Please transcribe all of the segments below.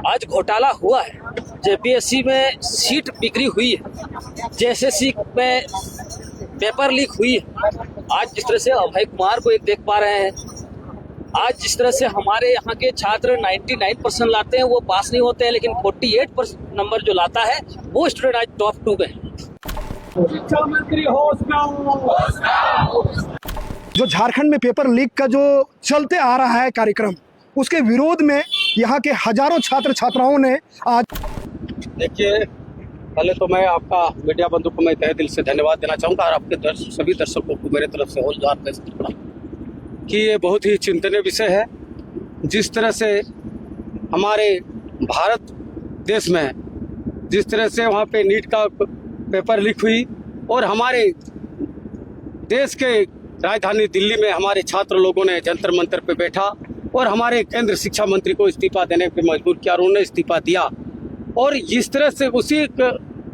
आज घोटाला हुआ है, जेपीएससी में सीट बिक्री हुई है, जेएसएससी में पेपर लीक हुई है। आज जिस तरह से अभय कुमार को एक देख पा रहे हैं, आज जिस तरह से हमारे यहाँ के छात्र 99% लाते हैं वो पास नहीं होते हैं, लेकिन 48% नंबर जो लाता है वो स्टूडेंट आज टॉप 2 पे है। शिक्षा मंत्री जो झारखंड में पेपर लीक का जो चलते आ रहा है कार्यक्रम, उसके विरोध में यहाँ के हजारों छात्र छात्राओं ने आज देखिए, पहले तो मैं आपका मीडिया बंधु को मैं तहे दिल से धन्यवाद देना चाहूँगा और आपके सभी दर्शकों को मेरे तरफ से होलदार प्रणाम कि ये बहुत ही चिंतनीय विषय है। जिस तरह से हमारे भारत देश में जिस तरह से वहाँ पे नीट का पेपर लीक हुई और हमारे देश के राजधानी दिल्ली में हमारे छात्र लोगों ने जंतर मंतर पे बैठा और हमारे केंद्र शिक्षा मंत्री को इस्तीफा देने पर मजबूर किया और उन्होंने इस्तीफा दिया। और इस तरह से उसी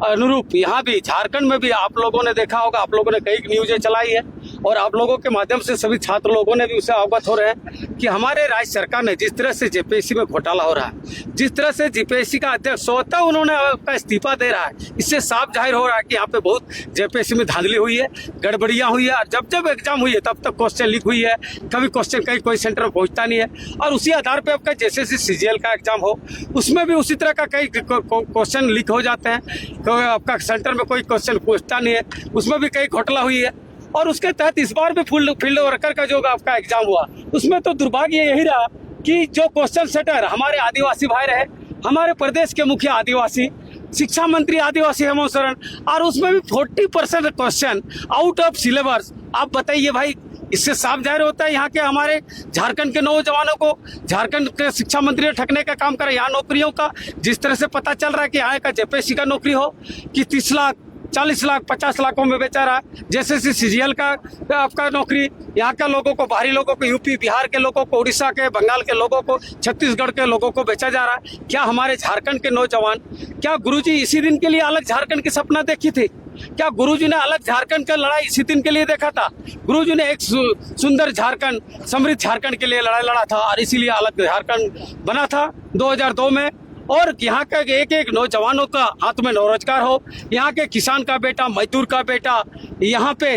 अनुरूप यहाँ भी झारखंड में भी आप लोगों ने देखा होगा, आप लोगों ने कई न्यूज़ें चलाई है और आप लोगों के माध्यम से सभी छात्र लोगों ने भी उससे अवगत हो रहे हैं कि हमारे राज्य सरकार ने जिस तरह से जेपीएससी में घोटाला हो रहा है, जिस तरह से जेपीएससी का अध्यक्ष स्वतः उन्होंने अपना इस्तीफा दे रहा है, इससे साफ जाहिर हो रहा है कि यहाँ पे बहुत जेपीएससी में धांधली हुई है, गड़बड़ियां हुई है। और जब जब एग्जाम हुई है तब तक क्वेश्चन लीक हुई है, कभी क्वेश्चन कहीं कोई सेंटर में पहुँचता नहीं है। और उसी आधार पर आपका जैसे सीजीएल का एग्जाम हो, उसमें भी उसी तरह का कई क्वेश्चन लीक हो जाते हैं, आपका सेंटर में कोई क्वेश्चन पूछता नहीं है, उसमें भी कई घोटाला हुई है। और उसके तहत इस बार भी फील्ड वर्कर का जो आपका एग्जाम हुआ, उसमें तो दुर्भाग्य यही रहा कि जो क्वेश्चन सेटर हमारे आदिवासी भाई रहे, हमारे प्रदेश के मुखिया आदिवासी, शिक्षा मंत्री आदिवासी हेमंत सोरेन, और उसमें भी 40% क्वेश्चन आउट ऑफ सिलेबस। आप बताइए भाई, इससे साफ जाहिर होता है यहाँ के हमारे झारखंड के नौजवानों को झारखंड के शिक्षा मंत्री ने ठगने का काम करा। यहाँ नौकरियों का जिस तरह से पता चल रहा है कि यहाँ का जेपीएससी का नौकरी हो कि 30 लाख 40 लाख 50 लाखों में बेचा रहा है, जैसे सीजीएल का आपका नौकरी यहाँ के लोगों को, बाहरी लोगों को, यूपी बिहार के लोगों को, उड़ीसा के, बंगाल के लोगों को, छत्तीसगढ़ के लोगों को बेचा जा रहा है। क्या हमारे झारखंड के नौजवान, क्या गुरुजी इसी दिन के लिए अलग झारखंड की सपना देखी थी? क्या गुरुजी ने अलग झारखंड का लड़ाई इसी दिन के लिए देखा था? गुरुजी ने एक सुंदर झारखंड, समृद्ध झारखंड के लिए लड़ाई लड़ा था और इसीलिए अलग झारखंड बना था 2002 में। और यहाँ का एक एक नौजवानों का हाथ में रोजगार हो, यहाँ के किसान का बेटा, मजदूर का बेटा, यहाँ पे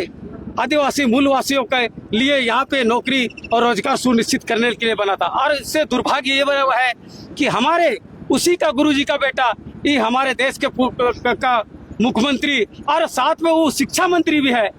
आदिवासी मूलवासियों के लिए यहाँ पे नौकरी और रोजगार सुनिश्चित करने के लिए बना था। और इससे दुर्भाग्य ये है कि हमारे उसी का गुरुजी का बेटा ये हमारे देश के का मुख्यमंत्री और साथ में वो शिक्षा मंत्री भी है,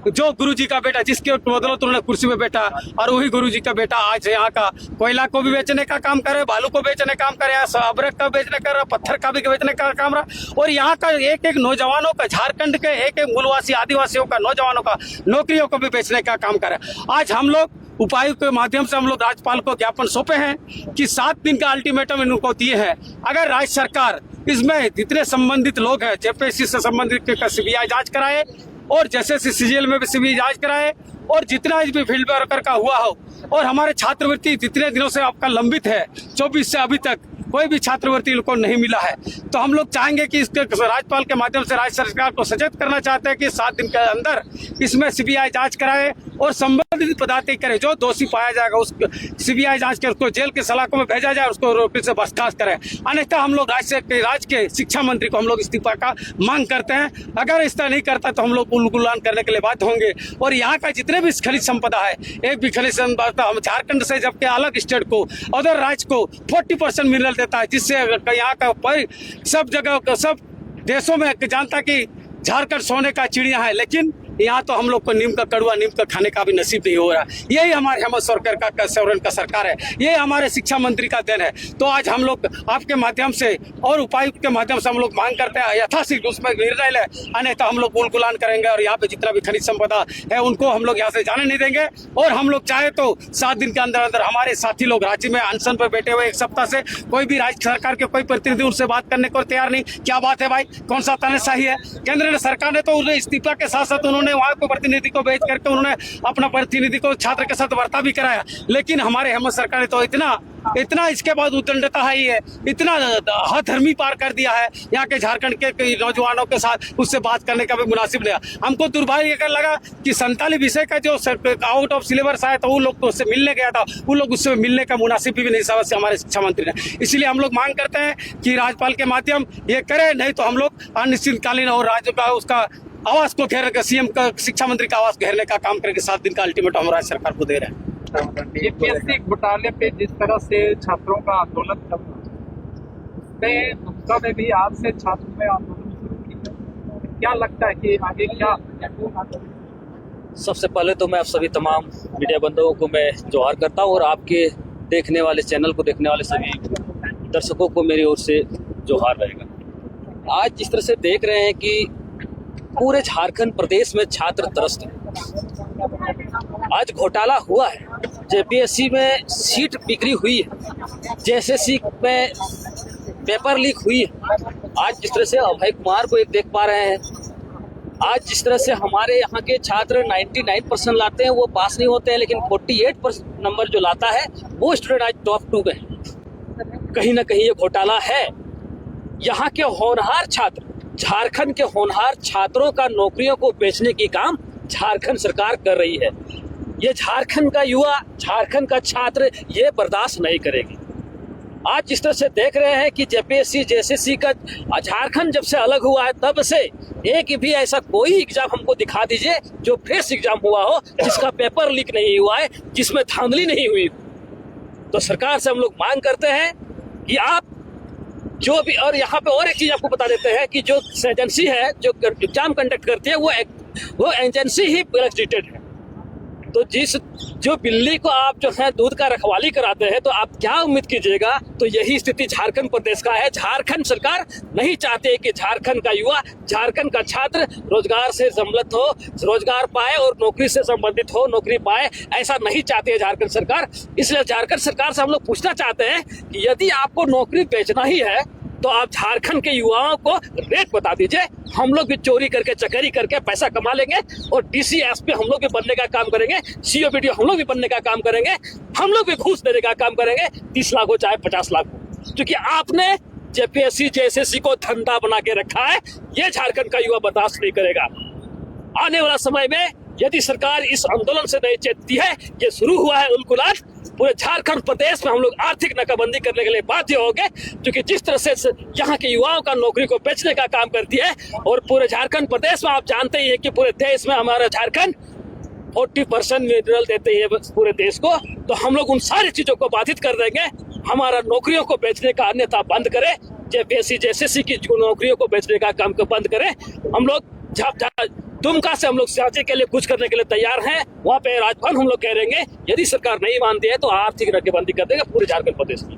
जो गुरुजी का बेटा, जिसके बदौलत उन्होंने कुर्सी में बैठा, और वही गुरुजी का बेटा आज यहाँ का कोयला को भी बेचने का काम करे, बालू को बेचने का काम करे, अबरक का बेचने का, पत्थर का भी बेचने का काम रहा। और यहाँ का एक एक नौजवानों का, झारखंड के एक एक मूलवासी आदिवासियों का नौजवानों का नौकरियों को भी बेचने का काम करे। आज हम लोग उपायुक्त के माध्यम से हम लोग राज्यपाल को ज्ञापन सौंपे हैं कि 7 दिन का अल्टीमेटम इनको दिए हैं। अगर राज्य सरकार इसमें जितने संबंधित लोग हैं, जेपीएससी से संबंधित सीबीआई जांच कराए और जैसे सीजीएल में भी सीबीआई जांच कराए और जितना भी फील्ड वर्कर का हुआ हो, और हमारे छात्रवृत्ति जितने दिनों से आपका लंबित है 24 से अभी तक कोई भी छात्रवृत्ति को नहीं मिला है, तो हम लोग चाहेंगे कि इसके राज्यपाल के माध्यम से राज्य सरकार को सचेत करना चाहते हैं कि 7 दिन के अंदर इसमें सीबीआई जांच कराए और संबंधित पदाधिकारी करे, जो दोषी पाया जाएगा उसको सीबीआई जांच कर उसको जेल के सलाखों में भेजा जाए, उसको नौकरी से बर्खास्त करें। अन्यथा हम लोग राज्य के शिक्षा मंत्री को हम लोग इस्तीफा का मांग करते हैं। अगर इस तरह नहीं करता तो हम लोग उलगुलान करने के लिए बाध्य होंगे। और यहाँ का जितने भी खनिज संपदा है, एक भी खनिज संपदा हम झारखंड से, जबकि अलग स्टेट को, अदर राज्य को 40% मिनरल देता है, जिससे यहाँ का सब जगह, सब देशों में जानता कि झारखंड सोने का चिड़िया है, लेकिन यहाँ तो हम लोग को नीम का कड़वा, नीम का खाने का भी नसीब नहीं हो रहा। यही हमारे हेमंत सोरेन का सरकार है, यही हमारे शिक्षा मंत्री का देन है। तो आज हम लोग आपके माध्यम से और उपायुक्त के माध्यम से हम लोग मांग करते हैं यथाशीघ्र उसमें निर्णय ले, अन्यथा हम लोग उलगुलान करेंगे और यहाँ पे जितना भी खनिज संपदा है उनको हम लोग यहाँ से जाने नहीं देंगे। और हम लोग चाहे तो 7 दिन के अंदर अंदर हमारे साथी लोग राज्य में अनशन पर बैठे हुए 1 सप्ताह से, कोई भी राज्य सरकार के कोई प्रतिनिधि उनसे बात करने को तैयार नहीं। क्या बात है भाई, कौन सा तानाशाही है? केंद्र सरकार ने तो उन्हें इस्तीफा के साथ साथ उन्होंने उन्होंने वहाँ को प्रतिनिधि को भेज करके उन्होंने अपना प्रतिनिधि को छात्र के साथ वार्ता भी कराया, लेकिन हमारे हेमंत सरकार ने तो इतना इसके बाद उद्दंडता है, ये इतना हद धर्मी पार कर दिया है यहाँ के झारखंड के नौजवानों के साथ, उससे बात करने का भी मुनासिब नहीं। हमको दुर्भाग्य कर लगा कि 47 विषय का जो आउट ऑफ सिलेबस आया था, वो लोग तो उससे मिलने गया था, वो लोग उससे मिलने का मुनासिब भी नहीं समझ से हमारे शिक्षा मंत्री ने। इसलिए हम लोग मांग करते हैं कि राज्यपाल के माध्यम ये करे, नहीं तो हम लोग अनिश्चितकालीन और राज्य का उसका आवास को घेर कर सीएम का शिक्षा मंत्री का आवास घेरने का काम करके 7 दिन का अल्टीमेटम हम राज्य सरकार को दे रहे हैं। यूपीएससी घोटाले पे जिस तरह से छात्रों का आंदोलन चल रहा है, उसमें दुमका में भी आज से छात्रों ने आंदोलन शुरू किया है। क्या लगता है कि आगे क्या? सबसे पहले तो मैं आप सभी तमाम मीडिया बंधुओं को मैं जोहार करता हूँ और आपके देखने वाले चैनल को देखने वाले सभी दर्शकों को मेरी ओर से जोहार रहेगा। आज जिस तरह से देख रहे हैं कि पूरे झारखंड प्रदेश में छात्र त्रस्त हैं। आज घोटाला हुआ है, जेपीएससी में सीट बिक्री हुई है, जेएसएससी में पेपर लीक हुई है। आज जिस तरह से अभय कुमार को एक देख पा रहे हैं, आज जिस तरह से हमारे यहाँ के छात्र 99% लाते हैं वो पास नहीं होते हैं, लेकिन 48% नंबर जो लाता है वो स्टूडेंट आज टॉप 2 में है। कहीं ना कहीं ये घोटाला है। यहाँ के होनहार छात्र, झारखंड के होनहार छात्रों का नौकरियों को बेचने की काम झारखंड सरकार कर रही है। ये झारखंड का युवा, झारखंड का छात्र ये बर्दाश्त नहीं करेगी। आज जिस तरह से देख रहे हैं कि जेपीएससी जेएसएससी का झारखंड जब से अलग हुआ है तब से एक भी ऐसा कोई एग्जाम हमको दिखा दीजिए जो फ्रेश एग्जाम हुआ हो, जिसका पेपर लीक नहीं हुआ है, जिसमें धांधली नहीं हुई। तो सरकार से हम लोग मांग करते हैं कि आप जो भी, और यहाँ पे और एक चीज आपको बता देते हैं कि जो एजेंसी है जो एग्जाम कंडक्ट करती है वो एजेंसी ही रेस्ट्रिक्टेड है। तो जो बिल्ली को आप जो है दूध का रखवाली कराते हैं, तो आप क्या उम्मीद कीजिएगा। तो यही स्थिति झारखंड प्रदेश का है। झारखंड सरकार नहीं चाहती है कि झारखंड का युवा, झारखंड का छात्र रोजगार से सम्मिलित हो, रोजगार पाए और नौकरी से संबंधित हो, नौकरी पाए, ऐसा नहीं चाहती है झारखंड सरकार। इसलिए झारखंड सरकार से हम लोग पूछना चाहते हैं कि यदि आपको नौकरी बेचना ही है तो आप झारखंड के युवाओं को रेट बता दीजिए। हम लोग भी चोरी करके, चकारी करके पैसा कमा लेंगे और डीसी एसपी हम लोग भी बनने का काम करेंगे, सीओ बीडीओ हम लोग भी बनने का काम करेंगे, हम लोग भी घूस देने का काम करेंगे, 30 लाख हो चाहे 50 लाख हो। क्योंकि आपने जेपीएससी जेएसएससी को धंधा बना के रखा है, ये झारखंड का युवा बर्दाश्त नहीं करेगा। आने वाला समय में यदि सरकार इस आंदोलन से नहीं चेतती है, ये शुरू हुआ है उल्कुलाट, पूरे झारखंड प्रदेश में हम लोग आर्थिक नाकाबंदी करने के लिए बाध्य होंगे। क्योंकि जिस तरह से यहाँ के युवाओं का नौकरी को बेचने का काम करती है, और पूरे झारखंड प्रदेश में आप जानते ही हैं कि पूरे देश में हमारा झारखंड 40% मिनरल देते हैं पूरे देश को। तो हम लोग उन सारी चीजों को बाधित कर देंगे। हमारा नौकरियों को बेचने का अन्यथा बंद करें, जेपीएससी जेएसएससी की नौकरियों को बेचने का काम को बंद करें। हम लोग दुमका से हम लोग सांचे के लिए कुछ करने के लिए तैयार हैं। वहाँ पे राजभवन हम लोग कह रहेंगे, यदि सरकार नहीं मानती है तो आर्थिक नाकेबंदी कर देगा पूरे झारखंड प्रदेश में।